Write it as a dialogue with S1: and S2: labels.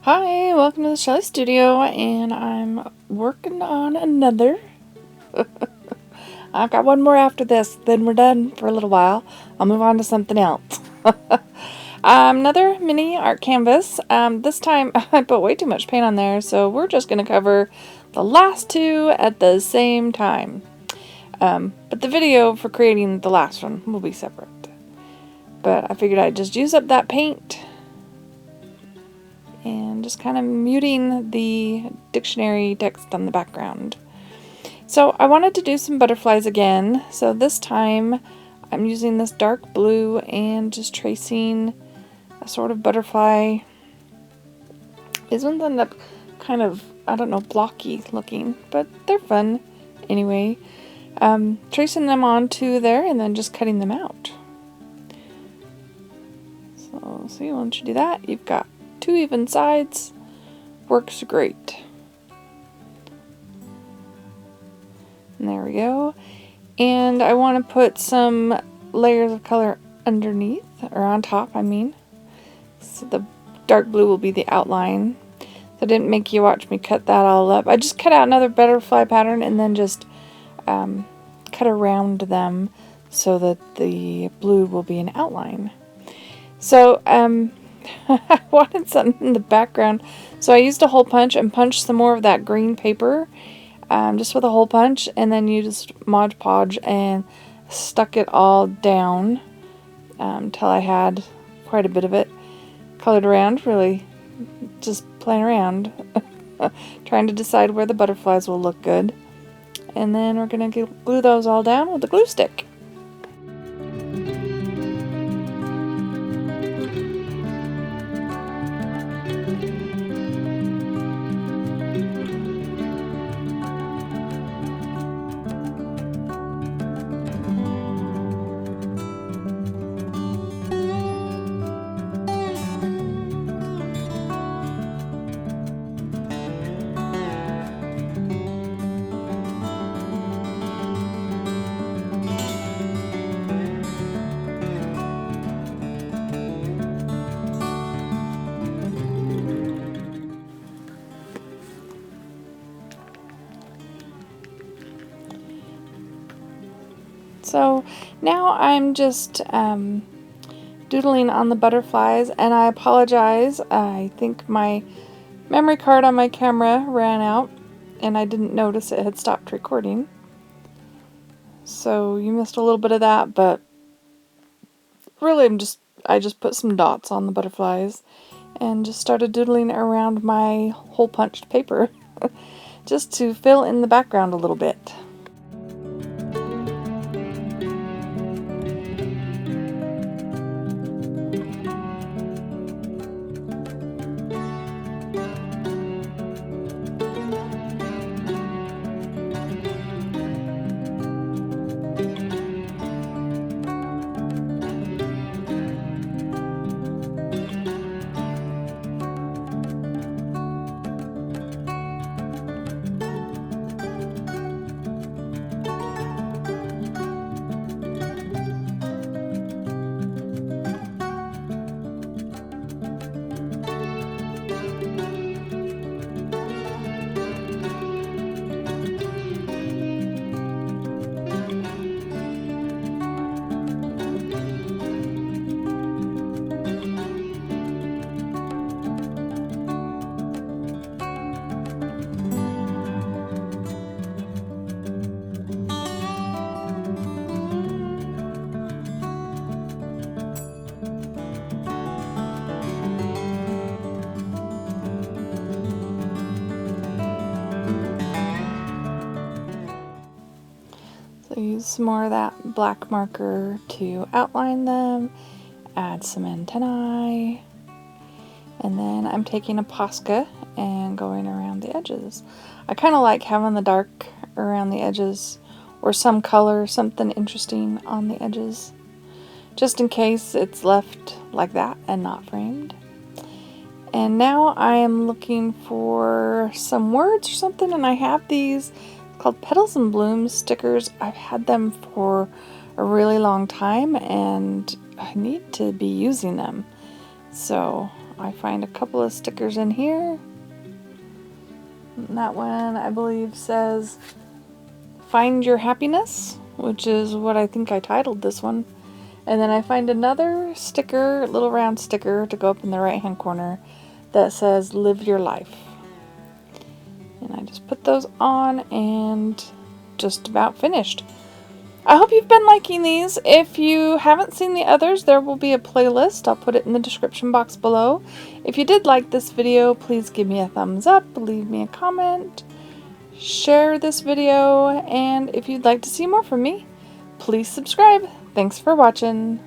S1: Hi, welcome to the Shelly Studio, and I'm working on another. I've got one more after this, then we're done for a little while. I'll move on to something else. Another mini art canvas. This time I put way too much paint on there, so we're just going to cover the last two at the same time. But the video for creating the last one will be separate. But I figured I'd just use up that paint and just kind of muting the dictionary text on the background. So I wanted to do some butterflies again, so this time I'm using this dark blue and just tracing a sort of butterfly. These ones end up kind of, I don't know, blocky looking, but they're fun anyway. Tracing them onto there and then just cutting them out. So see, once you do that, you've got two even sides. Works great. And there we go. And I want to put some layers of color underneath, or on top, I mean. So the dark blue will be the outline. So I didn't make you watch me cut that all up. I just cut out another butterfly pattern and then just cut around them so that the blue will be an outline. So I wanted something in the background, so I used a hole punch and punched some more of that green paper, just with a hole punch, and then you just Mod Podge and stuck it all down till I had quite a bit of it colored around, really just playing around, trying to decide where the butterflies will look good. And then we're going to glue those all down with a glue stick. So now I'm just doodling on the butterflies, and I apologize. I think my memory card on my camera ran out and I didn't notice it had stopped recording. So you missed a little bit of that, but really I just put some dots on the butterflies and just started doodling around my hole punched paper just to fill in the background a little bit. So use some more of that black marker to outline them, add some antennae, and then I'm taking a Posca and going around the edges. I kind of like having the dark around the edges, or some color, something interesting on the edges, just in case it's left like that and not framed. And now I am looking for some words or something, and I have these called Petals and Blooms stickers. I've had them for a really long time and I need to be using them. So I find a couple of stickers in here. And that one, I believe, says Find Your Happiness, which is what I think I titled this one. And then I find another sticker, little round sticker, to go up in the right hand corner that says Live Your Life. And I just put those on and just about finished. I hope you've been liking these. If you haven't seen the others, there will be a playlist. I'll put it in the description box below. If you did like this video, please give me a thumbs up, leave me a comment, share this video, and if you'd like to see more from me, please subscribe. Thanks for watching.